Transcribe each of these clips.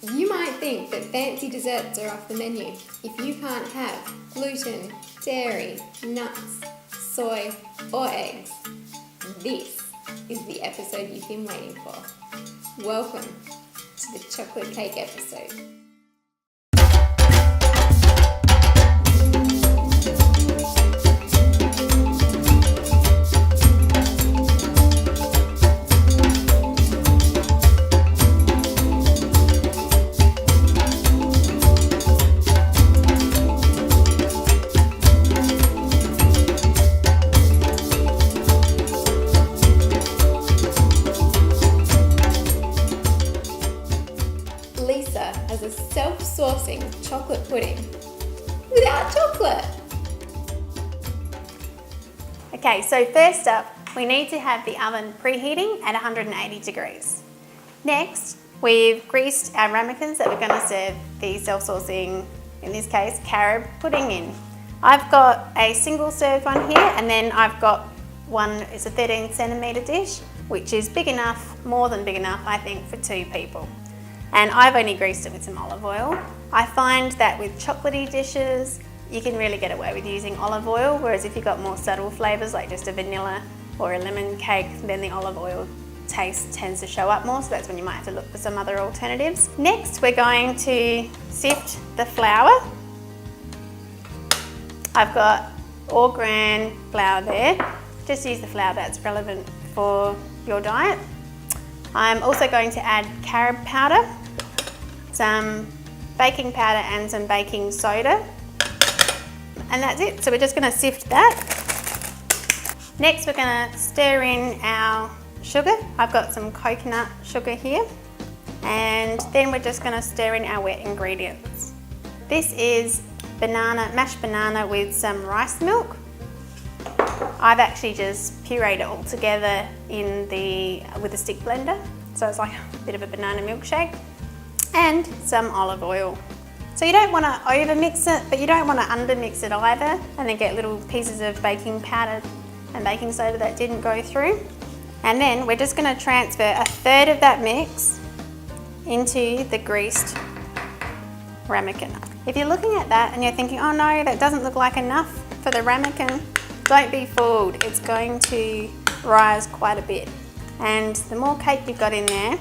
You might think that fancy desserts are off the menu if you can't have gluten, dairy, nuts, soy, or eggs. This is the episode you've been waiting for. Welcome to the chocolate cake episode. As a self-sourcing chocolate pudding without chocolate. Okay, so first up, we need to have the oven preheating at 180 degrees. Next, we've greased our ramekins that we're going to serve the self-sourcing, in this case, carob pudding in. I've got a single serve one here, and then I've got one, it's a 13 centimetre dish, which is big enough, more than big enough, I think, for 2 people. And I've only greased it with some olive oil. I find that with chocolatey dishes, you can really get away with using olive oil, whereas if you've got more subtle flavours like just a vanilla or a lemon cake, then the olive oil taste tends to show up more, so that's when you might have to look for some other alternatives. Next, we're going to sift the flour. I've got all gran flour there. Just use the flour that's relevant for your diet. I'm also going to add carob powder, some baking powder and some baking soda, and that's it. So we're just going to sift that. Next we're going to stir in our sugar. I've got some coconut sugar here, and then we're just going to stir in our wet ingredients. This is mashed banana with some rice milk. I've actually just pureed it all together with a stick blender, so it's like a bit of a banana milkshake, and some olive oil. So you don't want to over mix it, but you don't want to under mix it either, and then get little pieces of baking powder and baking soda that didn't go through. And then we're just going to transfer a third of that mix into the greased ramekin. If you're looking at that and you're thinking, oh no, that doesn't look like enough for the ramekin, don't be fooled, it's going to rise quite a bit. And the more cake you've got in there,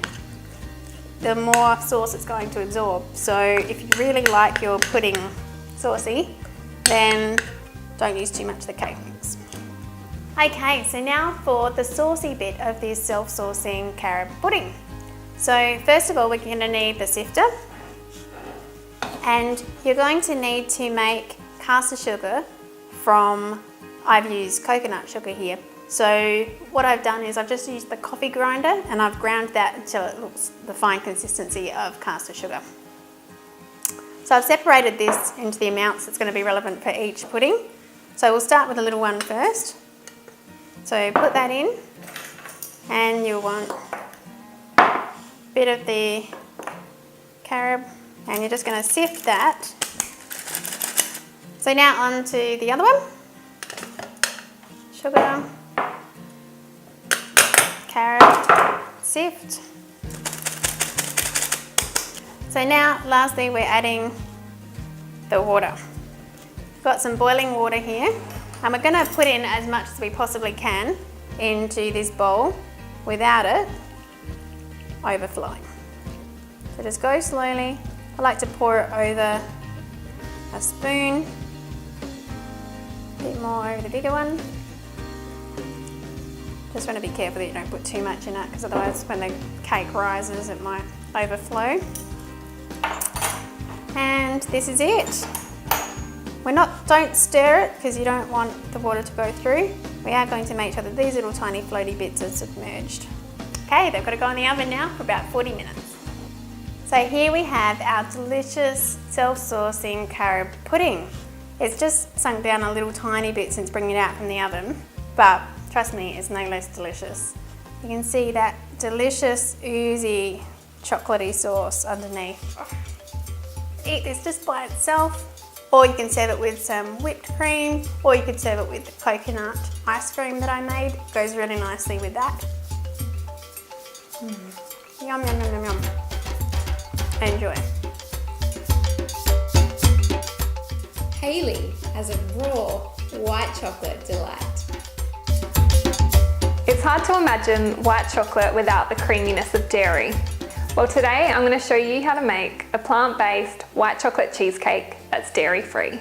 the more sauce it's going to absorb. So if you really like your pudding saucy, then don't use too much of the cake mix. Okay, so now for the saucy bit of this self-sourcing carob pudding. So first of all, we're going to need the sifter, and you're going to need to make caster sugar from, I've used coconut sugar here. So what I've done is I've just used the coffee grinder and I've ground that until it looks the fine consistency of caster sugar. So I've separated this into the amounts that's going to be relevant for each pudding. So we'll start with a little one first. So put that in, and you'll want a bit of the carob, and you're just going to sift that. So now on to the other one. Sugar, carob, sift. So now lastly we're adding the water. We've got some boiling water here, and we're going to put in as much as we possibly can into this bowl without it overflowing. So just go slowly. I like to pour it over a spoon, a bit more over the bigger one. Just want to be careful that you don't put too much in it, because otherwise when the cake rises it might overflow. And this is it. Don't stir it because you don't want the water to go through. We are going to make sure that these little tiny floaty bits are submerged. Okay, they've got to go in the oven now for about 40 minutes. So here we have our delicious self-sourcing carob pudding. It's just sunk down a little tiny bit since bringing it out from the oven, but trust me, it's no less delicious. You can see that delicious, oozy, chocolatey sauce underneath. Eat this just by itself, or you can serve it with some whipped cream, or you could serve it with the coconut ice cream that I made. It goes really nicely with that. Yum, yum, yum, yum, yum. Enjoy. Hayley has a raw white chocolate delight. It's hard to imagine white chocolate without the creaminess of dairy. Well, today I'm going to show you how to make a plant-based white chocolate cheesecake that's dairy-free.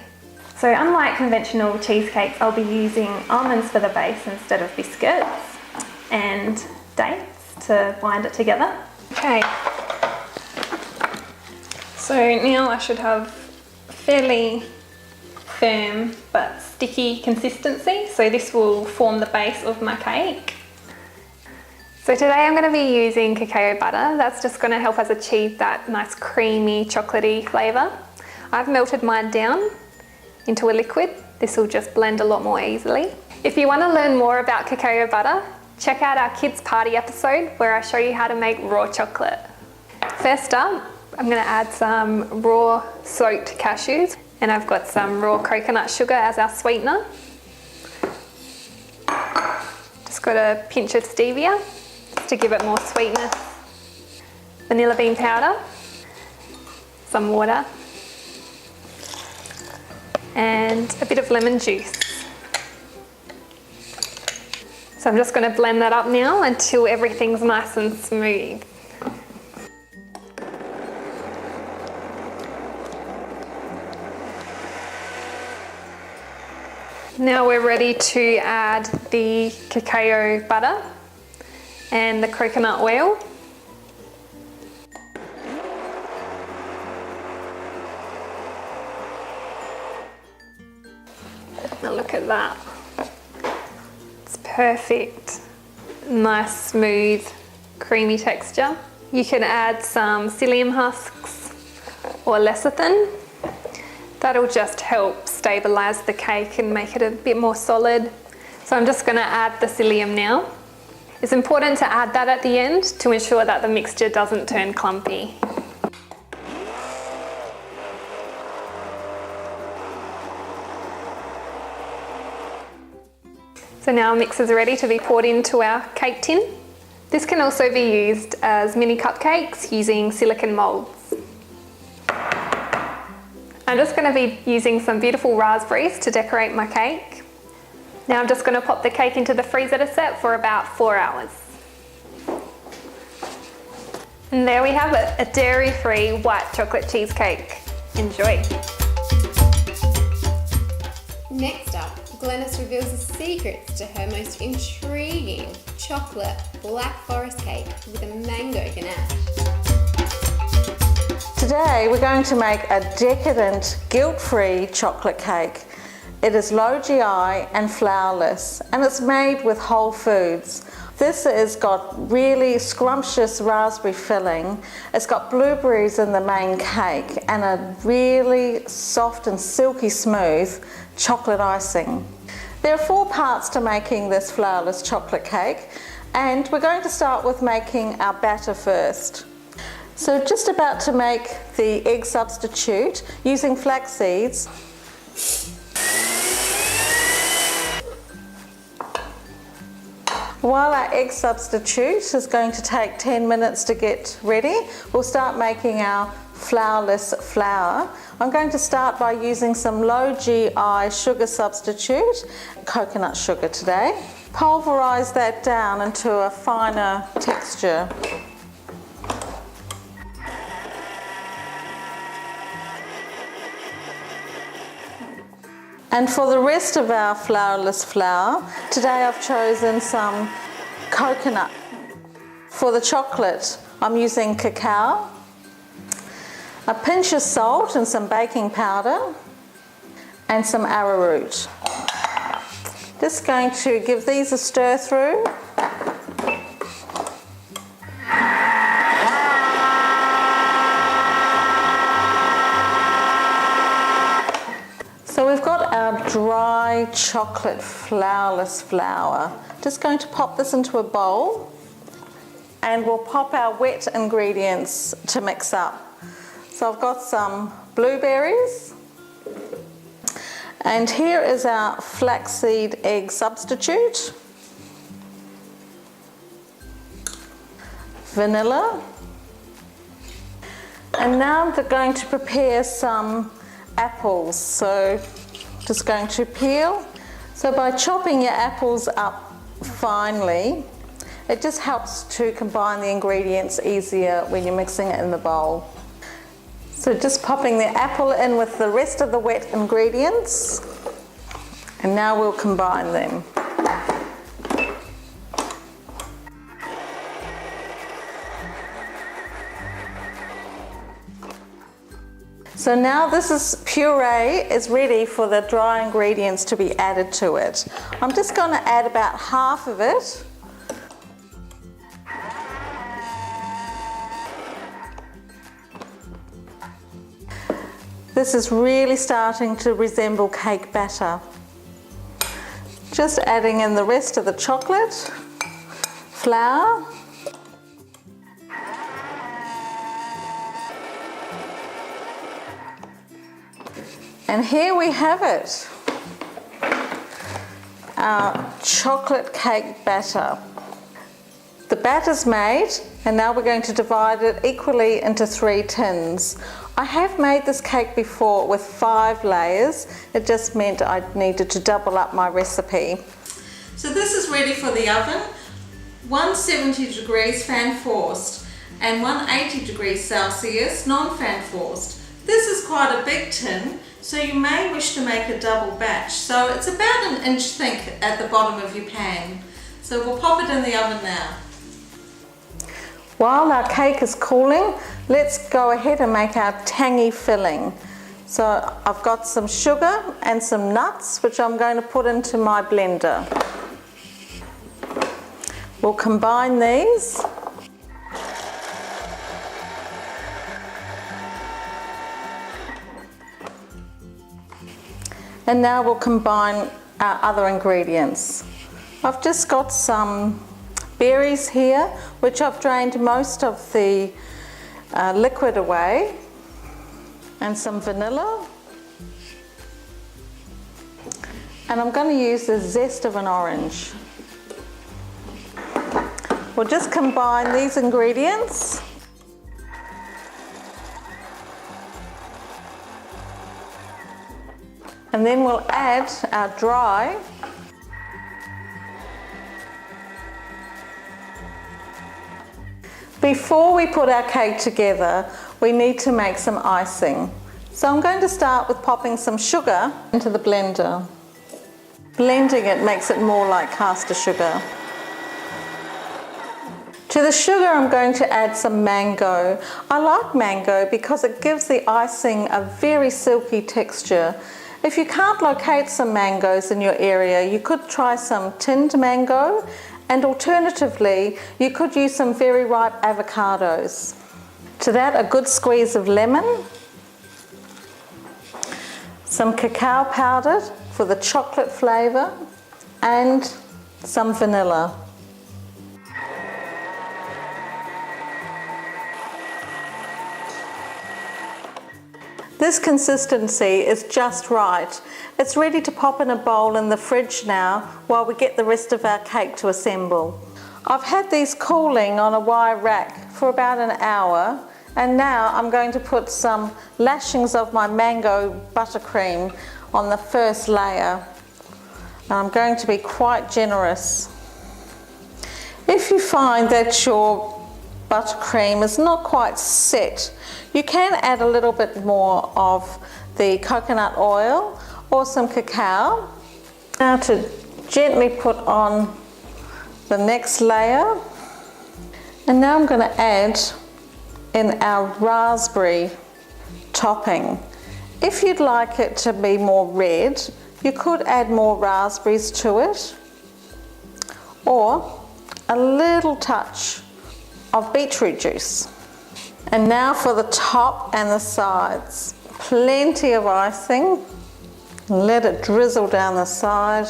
So unlike conventional cheesecakes, I'll be using almonds for the base instead of biscuits and dates to bind it together. Okay, so now I should have fairly firm but sticky consistency, so this will form the base of my cake. So today I'm going to be using cacao butter. That's just going to help us achieve that nice creamy chocolatey flavour. I've melted mine down into a liquid. This will just blend a lot more easily. If you want to learn more about cacao butter, check out our kids party episode where I show you how to make raw chocolate. First up, I'm going to add some raw soaked cashews, and I've got some raw coconut sugar as our sweetener. Just got a pinch of stevia to give it more sweetness. Vanilla bean powder, some water, and a bit of lemon juice. So I'm just going to blend that up now until everything's nice and smooth. Now we're ready to add the cacao butter and the coconut oil. Now look at that. It's perfect. Nice, smooth, creamy texture. You can add some psyllium husks or lecithin. That'll just help stabilise the cake and make it a bit more solid. So I'm just going to add the psyllium now. It's important to add that at the end to ensure that the mixture doesn't turn clumpy. So now our mix is ready to be poured into our cake tin. This can also be used as mini cupcakes using silicone moulds. I'm just going to be using some beautiful raspberries to decorate my cake. Now I'm just going to pop the cake into the freezer to set for about 4 hours. And there we have it, a dairy-free white chocolate cheesecake. Enjoy. Next up, Glenys reveals the secrets to her most intriguing chocolate black forest cake with a mango ganache. Today we're going to make a decadent, guilt-free chocolate cake. It is low GI and flourless, and it's made with whole foods. This has got really scrumptious raspberry filling. It's got blueberries in the main cake and a really soft and silky smooth chocolate icing. There are 4 parts to making this flourless chocolate cake, and we're going to start with making our batter first. So just about to make the egg substitute using flax seeds. While our egg substitute is going to take 10 minutes to get ready, we'll start making our flourless flour. I'm going to start by using some low GI sugar substitute, coconut sugar today. Pulverise that down into a finer texture. And for the rest of our flourless flour, today I've chosen some coconut. For the chocolate, I'm using cacao, a pinch of salt and some baking powder, and some arrowroot. Just going to give these a stir through. So we've got our dry chocolate flourless flour. Just going to pop this into a bowl, and we'll pop our wet ingredients to mix up. So I've got some blueberries, and here is our flaxseed egg substitute, vanilla, And now I'm going to prepare some apples. So just going to peel. So by chopping your apples up finely, it just helps to combine the ingredients easier when you're mixing it in the bowl. So just popping the apple in with the rest of the wet ingredients, and now we'll combine them. So now this puree is ready for the dry ingredients to be added to it. I'm just going to add about half of it. This is really starting to resemble cake batter. Just adding in the rest of the chocolate, flour, and here we have it, our chocolate cake batter. The batter's made, and now we're going to divide it equally into 3 tins. I have made this cake before with 5 layers. It just meant I needed to double up my recipe. So this is ready for the oven. 170 degrees fan forced and 180 degrees Celsius non-fan forced. This is quite a big tin, so you may wish to make a double batch. So it's about 1 inch thick at the bottom of your pan. So we'll pop it in the oven now. While our cake is cooling, let's go ahead and make our tangy filling. So I've got some sugar and some nuts, which I'm going to put into my blender. We'll combine these. And now we'll combine our other ingredients. I've just got some berries here, which I've drained most of the liquid away, and some vanilla. And I'm going to use the zest of an orange. We'll just combine these ingredients. And then we'll add our dry. Before we put our cake together, we need to make some icing. So I'm going to start with popping some sugar into the blender. Blending it makes it more like caster sugar. To the sugar, I'm going to add some mango. I like mango because it gives the icing a very silky texture. If you can't locate some mangoes in your area, you could try some tinned mango, and alternatively, you could use some very ripe avocados. To that, a good squeeze of lemon, some cacao powder for the chocolate flavour, and some vanilla. This consistency is just right. It's ready to pop in a bowl in the fridge now while we get the rest of our cake to assemble. I've had these cooling on a wire rack for about an hour, and now I'm going to put some lashings of my mango buttercream on the first layer. I'm going to be quite generous. If you find that your buttercream is not quite set, you can add a little bit more of the coconut oil or some cacao. Now to gently put on the next layer, and now I'm going to add in our raspberry topping. If you'd like it to be more red, you could add more raspberries to it, or a little touch of beetroot juice. And now for the top and the sides. Plenty of icing. Let it drizzle down the side.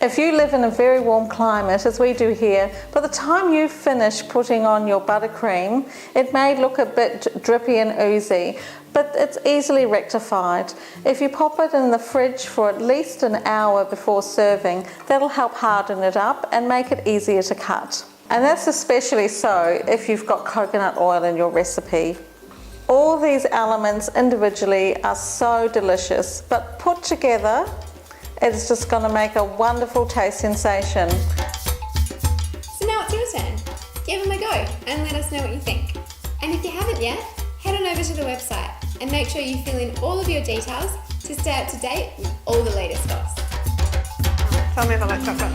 If you live in a very warm climate, as we do here, by the time you finish putting on your buttercream, it may look a bit drippy and oozy, but it's easily rectified. If you pop it in the fridge for at least an hour before serving, that'll help harden it up and make it easier to cut. And that's especially so if you've got coconut oil in your recipe. All these elements individually are so delicious, but put together, it's just going to make a wonderful taste sensation. So now it's your turn. Give them a go and let us know what you think. And if you haven't yet, head on over to the website and make sure you fill in all of your details to stay up to date with all the latest goss. Tell me if I like chocolate.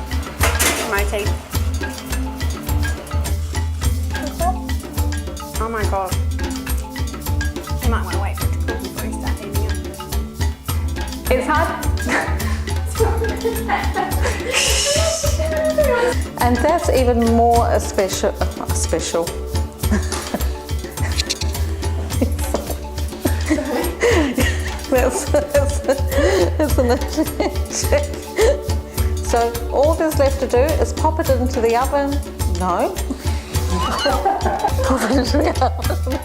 My teeth. Oh my god. You might want to wait for it to cool before you start eating it. It's hard. And that's even more special. Isn't it? So all there's left to do is pop it into the oven. No. Pop it into the oven.